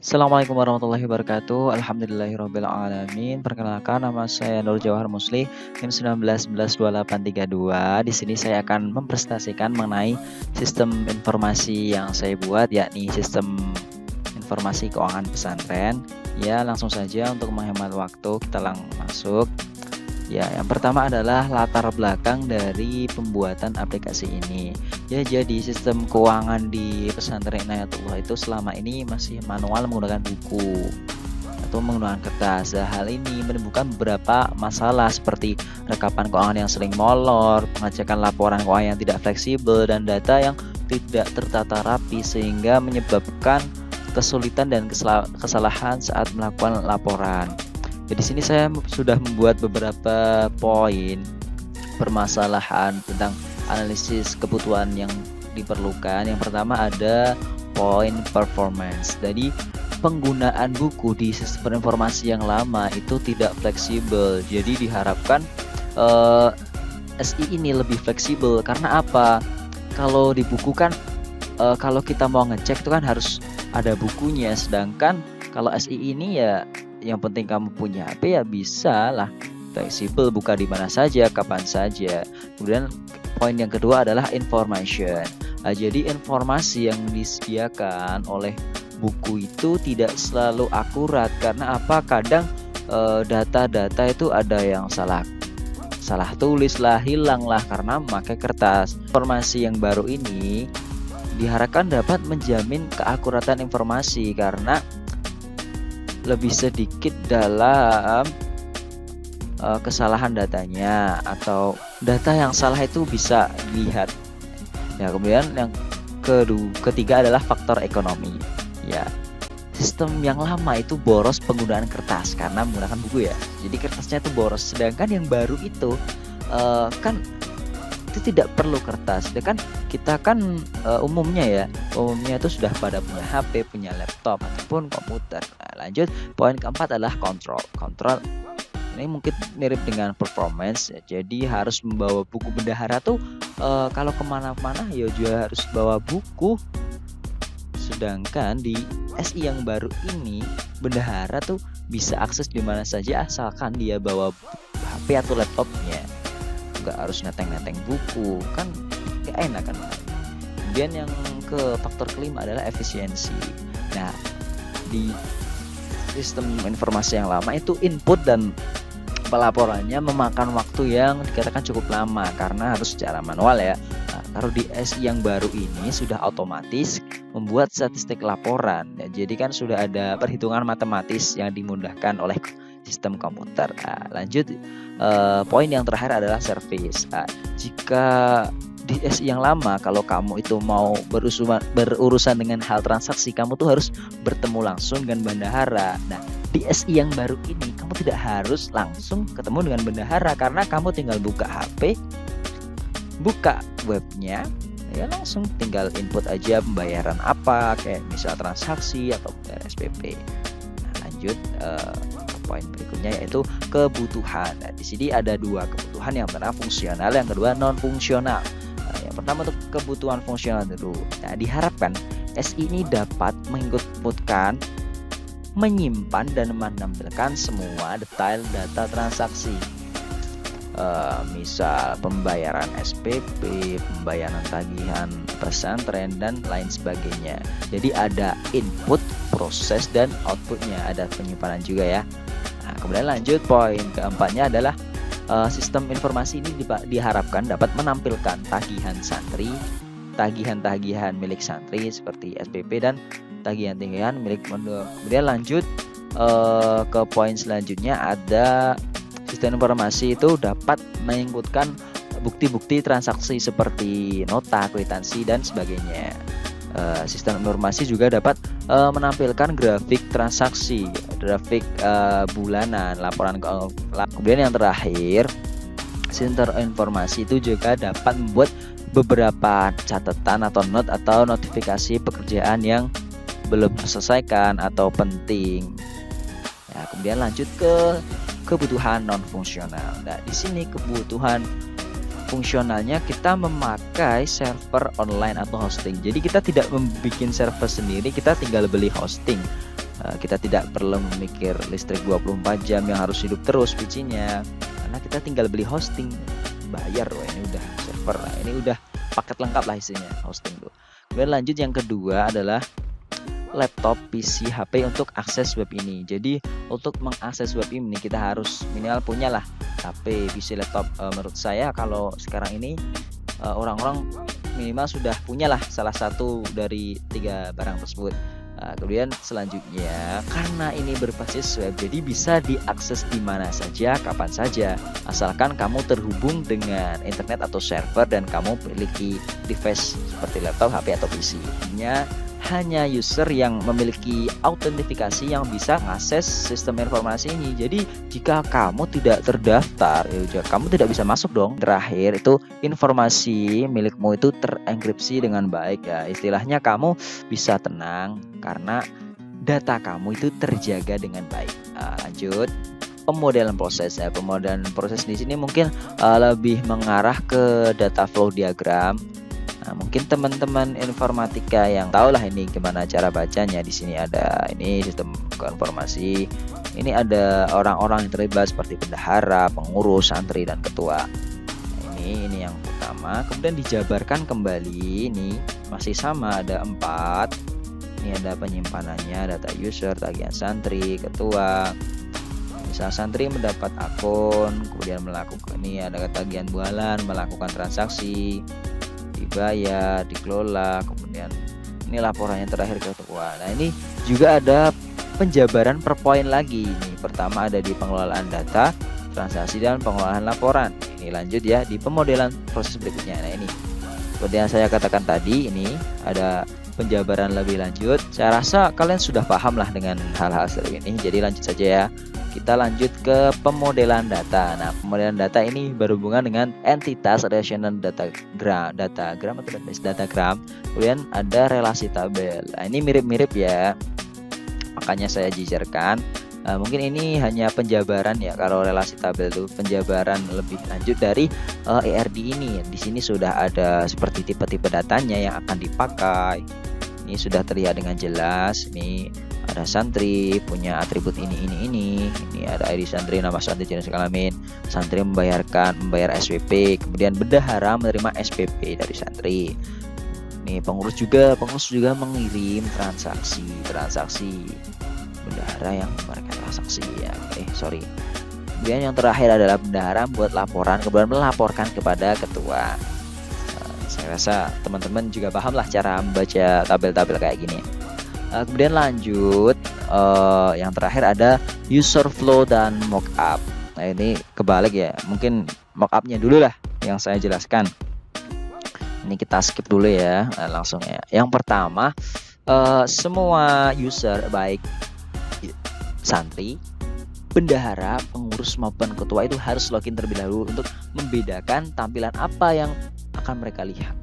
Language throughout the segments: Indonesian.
Assalamualaikum warahmatullahi wabarakatuh. Alhamdulillahirabbil alamin. Perkenalkan, nama saya Nur Jawahar Musli, NIM 19112832. Di sini saya akan mempresentasikan mengenai sistem informasi yang saya buat, yakni sistem informasi keuangan pesantren. Ya, langsung saja untuk menghemat waktu kita langsung masuk. Ya, yang pertama adalah latar belakang dari pembuatan aplikasi ini. Ya, jadi sistem keuangan di pesantren Inayatullah itu selama ini masih manual menggunakan buku atau menggunakan kertas. Hal ini menimbulkan beberapa masalah seperti rekapan keuangan yang sering molor, pengecekan laporan keuangan yang tidak fleksibel, dan data yang tidak tertata rapi sehingga menyebabkan kesulitan dan kesalahan saat melakukan laporan. Jadi sini saya sudah membuat beberapa poin permasalahan tentang analisis kebutuhan yang diperlukan. Yang pertama ada poin performance. Jadi penggunaan buku di sistem informasi yang lama itu tidak fleksibel. Jadi diharapkan SI ini lebih fleksibel. Karena apa? Kalau di buku kan kalau kita mau ngecek itu kan harus ada bukunya. Sedangkan kalau SI ini ya yang penting kamu punya HP ya bisa lah fleksibel, buka di mana saja, kapan saja. Kemudian poin yang kedua adalah information. Jadi informasi yang disediakan oleh buku itu tidak selalu akurat. Karena apa? Kadang data-data itu ada yang salah tulis lah, hilang lah karena memakai kertas. Informasi yang baru ini diharapkan dapat menjamin keakuratan informasi karena lebih sedikit dalam kesalahan datanya, atau data yang salah itu bisa dilihat. Ya, kemudian yang ketiga adalah faktor ekonomi. Ya, sistem yang lama itu boros penggunaan kertas karena menggunakan buku ya. Jadi kertasnya itu boros. Sedangkan yang baru itu kan itu tidak perlu kertas. Sedangkan kita kan umumnya itu sudah pada punya HP, punya laptop ataupun komputer. Nah, lanjut poin keempat adalah kontrol. Ini mungkin mirip dengan performance ya. Jadi harus membawa buku bendahara tuh kalau kemana-mana ya juga harus bawa buku. Sedangkan di SI yang baru ini bendahara tuh bisa akses di mana saja asalkan dia bawa HP atau laptopnya. Nggak harus neteng-neteng buku, kan gak enak kan. Kemudian yang ke faktor kelima adalah efisiensi. Nah, di sistem informasi yang lama itu input dan pelaporannya memakan waktu yang dikatakan cukup lama karena harus secara manual ya. Nah, kalau di SI yang baru ini sudah otomatis membuat statistik laporan ya, jadi kan sudah ada perhitungan matematis yang dimudahkan oleh sistem komputer. Nah, lanjut poin yang terakhir adalah service. Nah, jika di SI yang lama kalau kamu itu mau berurusan dengan hal transaksi, kamu tuh harus bertemu langsung dengan bendahara. Nah, di SI yang baru ini kamu tidak harus langsung ketemu dengan bendahara karena kamu tinggal buka HP, buka webnya, ya langsung tinggal input aja pembayaran apa, kayak misal transaksi atau SPP. Nah, lanjut poin berikutnya yaitu kebutuhan. Nah, di sini ada dua kebutuhan, yang pertama fungsional, yang kedua non fungsional. Nah, yang pertama untuk kebutuhan fungsional dulu. Nah, diharapkan SI ini dapat menginputkan, menyimpan dan menampilkan semua detail data transaksi. Misal pembayaran SPP, pembayaran tagihan pesantren dan lain sebagainya. Jadi ada input, proses dan outputnya, ada penyimpanan juga ya. Nah, kemudian lanjut poin keempatnya adalah sistem informasi ini diharapkan dapat menampilkan tagihan santri, tagihan-tagihan milik santri seperti SPP dan tagihan-tagihan milik pondok. Kemudian lanjut ke poin selanjutnya ada sistem informasi itu dapat menginputkan bukti-bukti transaksi seperti nota, kwitansi dan sebagainya. Sistem informasi juga dapat menampilkan grafik transaksi, grafik bulanan, laporan. Kemudian yang terakhir, sistem informasi itu juga dapat membuat beberapa catatan atau note atau notifikasi pekerjaan yang belum terselesaikan atau penting. Ya, kemudian lanjut ke kebutuhan non fungsional. Nah, di sini kebutuhan fungsionalnya kita memakai server online atau hosting. Jadi kita tidak membuat server sendiri, kita tinggal beli hosting. Kita tidak perlu memikir listrik 24 jam yang harus hidup terus PC-nya, karena kita tinggal beli hosting, bayar. Wah, ini udah server, nah, ini udah paket lengkap lah isinya hosting tuh. Kemudian lanjut yang kedua adalah laptop, PC, HP untuk akses web ini. Jadi untuk mengakses web ini kita harus minimal punya lah HP, PC, laptop. Menurut saya kalau sekarang ini orang-orang minimal sudah punya lah salah satu dari 3 barang tersebut. Kemudian selanjutnya, karena ini berbasis web, jadi bisa diakses di mana saja, kapan saja, asalkan kamu terhubung dengan internet atau server dan kamu memiliki device seperti laptop, HP atau PC. Hanya user yang memiliki autentifikasi yang bisa mengakses sistem informasi ini. Jadi jika kamu tidak terdaftar, ya kamu tidak bisa masuk dong. Terakhir itu informasi milikmu itu terenkripsi dengan baik ya. Istilahnya kamu bisa tenang karena data kamu itu terjaga dengan baik. Lanjut pemodelan proses ya. Pemodelan proses di sini mungkin lebih mengarah ke data flow diagram. Nah, mungkin teman-teman informatika yang tahu lah ini gimana cara bacanya. Di sini ada ini sistem informasi. Ini ada orang-orang yang terlibat seperti bendahara, pengurus, santri, dan ketua. Ini yang pertama. Kemudian dijabarkan kembali. Ini masih sama, ada 4. Ini ada penyimpanannya, data user, tagihan santri, ketua. Misal santri mendapat akun, kemudian melakukan ini ada tagihan bulan, melakukan transaksi, dibayar, dikelola, kemudian ini laporannya terakhir ke ketua. Nah, ini juga ada penjabaran per poin lagi. Ini pertama ada di pengelolaan data, transaksi, dan pengelolaan laporan. Ini lanjut ya di pemodelan proses berikutnya. Nah, ini seperti yang saya katakan tadi, ini ada penjabaran lebih lanjut. Saya rasa kalian sudah paham lah dengan hal-hal seperti ini. Jadi lanjut saja ya. Kita lanjut ke pemodelan data. Nah, pemodelan data ini berhubungan dengan entitas relational datagram atau datagram. Kemudian ada relasi tabel. Nah, ini mirip-mirip ya. Makanya saya jajarkan. Mungkin ini hanya penjabaran ya. Kalau relasi tabel itu penjabaran lebih lanjut dari ERD ini. Di sini sudah ada seperti tipe-tipe datanya yang akan dipakai. Ini sudah terlihat dengan jelas. Ini ada santri punya atribut ini ada ID santri, nama santri, jenis kelamin, santri membayar SPP, kemudian bendahara menerima SPP dari santri. Ini pengurus juga mengirim transaksi bendahara yang memberikan transaksi ya. Kemudian yang terakhir adalah bendahara membuat laporan, kemudian melaporkan kepada ketua. Saya rasa teman-teman juga paham lah cara membaca tabel-tabel kayak gini. Kemudian lanjut yang terakhir ada user flow dan mockup. Nah, ini kebalik ya, mungkin mockupnya dulu lah yang saya jelaskan. Ini kita skip dulu ya, langsung ya. Yang pertama, semua user baik santri, bendahara, pengurus maupun ketua itu harus login terlebih dahulu untuk membedakan tampilan apa yang akan mereka lihat.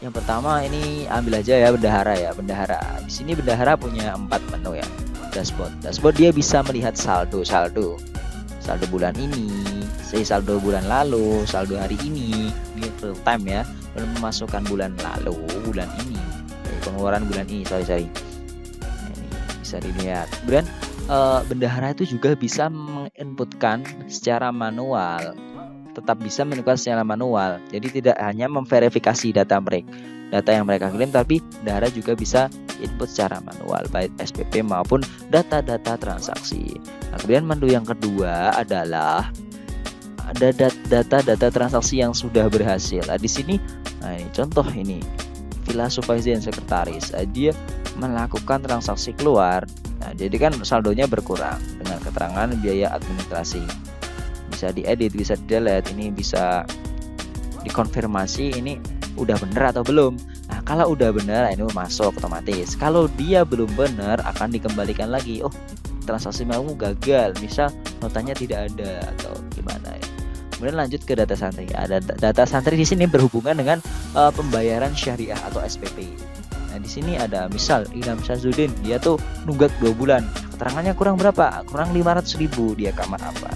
Yang pertama ini ambil aja ya bendahara. Di sini bendahara punya 4 menu ya. Dashboard dia bisa melihat saldo bulan ini, saldo bulan lalu, saldo hari ini real time ya. Lalu memasukkan bulan lalu, bulan ini, pengeluaran bulan ini, sorry. Nah, ini bisa dilihat. Kemudian bendahara itu juga bisa menginputkan secara manual. Tetap bisa menentukan secara manual. Jadi tidak hanya memverifikasi data yang mereka kirim, tapi bendahara juga bisa input secara manual baik SPP maupun data-data transaksi. Nah, kemudian menu yang kedua adalah ada data transaksi yang sudah berhasil. Nah, di sini ini contoh ini Villa Supervisor sekretaris. Dia melakukan transaksi keluar. Nah, jadi kan saldonya berkurang dengan keterangan biaya administrasi. Bisa diedit, bisa di-delete, ini bisa dikonfirmasi ini udah bener atau belum. Nah, kalau udah bener ini masuk otomatis. Kalau dia belum bener akan dikembalikan lagi. Oh, transaksi kamu gagal, misal notanya tidak ada atau gimana ya. Kemudian lanjut ke data santri. Ada data santri di sini berhubungan dengan pembayaran syariah atau SPP. Nah, di sini ada misal Ilham Syazudin, dia tuh nunggak 2 bulan. Keterangannya kurang berapa? Kurang 500.000, dia kamar apa?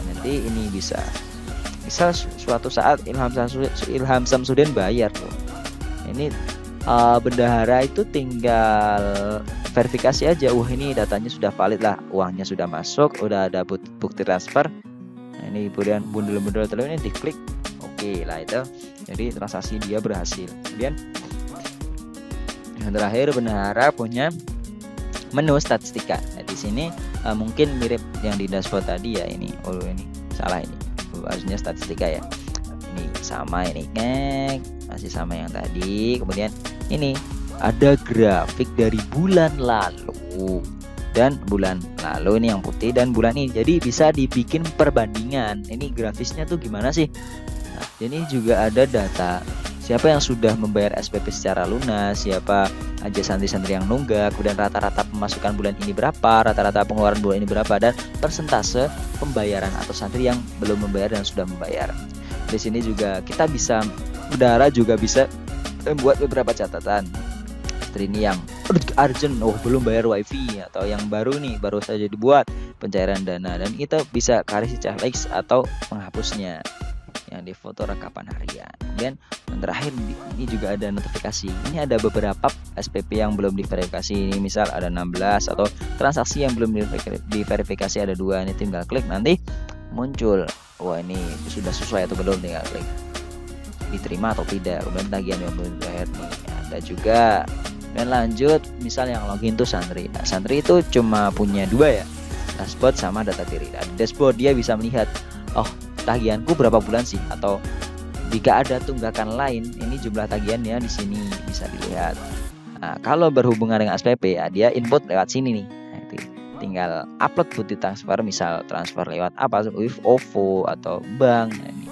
Nanti ini bisa suatu saat Ilham Syamsuddin bayar tuh. Ini bendahara itu tinggal verifikasi aja, wah ini datanya sudah valid lah, uangnya sudah masuk, udah ada bukti transfer. Nah, ini kemudian bundel-bundel ini diklik, oke lah itu, jadi transaksi dia berhasil. Kemudian yang terakhir, bendahara punya menu statistika. Nah, di sini mungkin mirip yang di dashboard tadi ya, ini ini salah, ini harusnya statistika ya, ini sama, ini masih sama yang tadi. Kemudian ini ada grafik dari bulan lalu dan bulan lalu, ini yang putih, dan bulan ini, jadi bisa dibikin perbandingan. Ini grafisnya tuh gimana sih? Nah, ini juga ada data siapa yang sudah membayar SPP secara lunas, siapa aja santri-santri yang nunggak, kemudian rata-rata pemasukan bulan ini berapa, rata-rata pengeluaran bulan ini berapa, dan persentase pembayaran atau santri yang belum membayar dan sudah membayar. Di sini juga kita bisa, bendahara juga bisa membuat beberapa catatan. Seperti ini yang urgent, belum bayar wifi, atau yang baru nih, baru saja dibuat pencairan dana, dan kita bisa kasih checklist atau menghapusnya yang di foto rekapan harian. Kemudian yang terakhir, ini juga ada notifikasi. Ini ada beberapa SPP yang belum diverifikasi. Ini misal ada 16, atau transaksi yang belum diverifikasi ada 2. Ini tinggal klik, nanti muncul, wah ini sudah sesuai atau belum, tinggal klik diterima atau tidak. Kemudian tagihan yang belum dibayar nih ada juga. Dan lanjut, misal yang login tuh santri. Nah, santri itu cuma punya 2 ya, dashboard sama data diri. Nah, di dashboard dia bisa melihat, tagihanku berapa bulan sih, atau jika ada tunggakan lain, ini jumlah tagihannya di sini bisa dilihat. Nah, kalau berhubungan dengan SPP ya, dia input lewat sini nih. Nah, itu tinggal upload bukti transfer, misal transfer lewat apa, with OVO atau bank. Nah, ini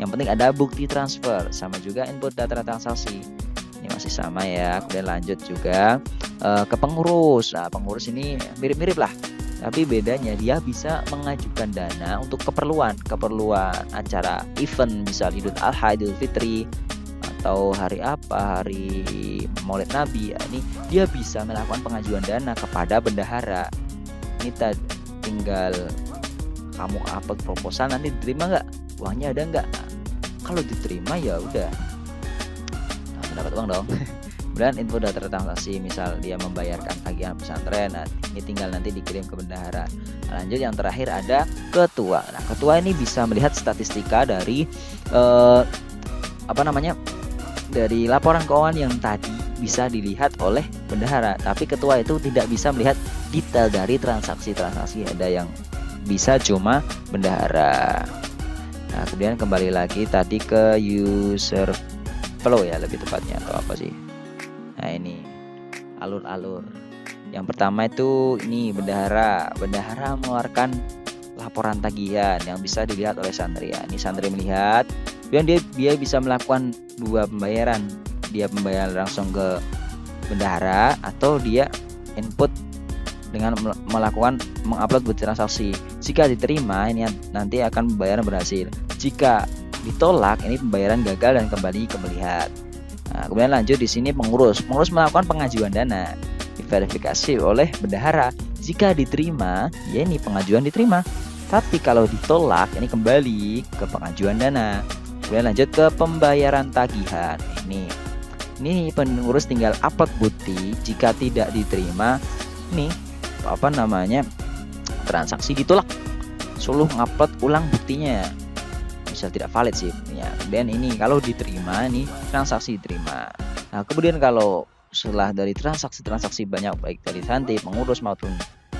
yang penting ada bukti transfer, sama juga input data transaksi. Ini masih sama ya. Kemudian lanjut juga ke pengurus. Nah, pengurus ini mirip-mirip lah, tapi bedanya dia bisa mengajukan dana untuk keperluan acara event, misal Idul Adha, Idul Fitri, atau hari Maulid Nabi. Ini dia bisa melakukan pengajuan dana kepada bendahara. Ini tinggal kamu upload proposal, nanti diterima nggak, uangnya ada nggak. Kalau diterima ya udah, dapat uang dong. Kemudian info data transaksi, misal dia membayarkan tagihan pesantren, nah ini tinggal nanti dikirim ke bendahara. Lanjut yang terakhir ada ketua. Nah, ketua ini bisa melihat statistika dari dari laporan keuangan yang tadi bisa dilihat oleh bendahara, tapi ketua itu tidak bisa melihat detail dari transaksi-transaksi, ada yang bisa cuma bendahara. Nah, kemudian kembali lagi tadi ke user flow ya, lebih tepatnya, atau apa sih. Nah, ini alur-alur. Yang pertama itu ini bendahara mengeluarkan laporan tagihan yang bisa dilihat oleh santri ya. Ini santri melihat, dan dia bisa melakukan 2 pembayaran. Dia membayar langsung ke bendahara, atau dia input dengan mengupload bukti transaksi. Jika diterima, ini nanti akan pembayaran berhasil. Jika ditolak, ini pembayaran gagal dan kembali ke melihat. Nah, kemudian lanjut di sini pengurus melakukan pengajuan dana, diverifikasi oleh bendahara. Jika diterima, ya ini pengajuan diterima. Tapi kalau ditolak, ini kembali ke pengajuan dana. Kemudian lanjut ke pembayaran tagihan. Ini pengurus tinggal upload bukti. Jika tidak diterima, ini transaksi ditolak, suruh ngupload ulang buktinya, misal tidak valid sih ya. Dan ini kalau diterima, ini transaksi diterima. Nah, kemudian kalau setelah dari transaksi banyak, baik dari santri, pengurus maupun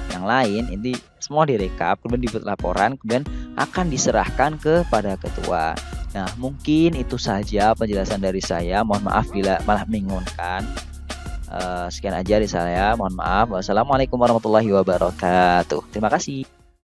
yang lain, ini semua direkap, kemudian dibuat laporan, kemudian akan diserahkan kepada ketua. Nah, mungkin itu saja penjelasan dari saya. Mohon maaf bila malah membingungkan. Sekian aja dari saya, mohon maaf. Wassalamualaikum warahmatullahi wabarakatuh. Terima kasih.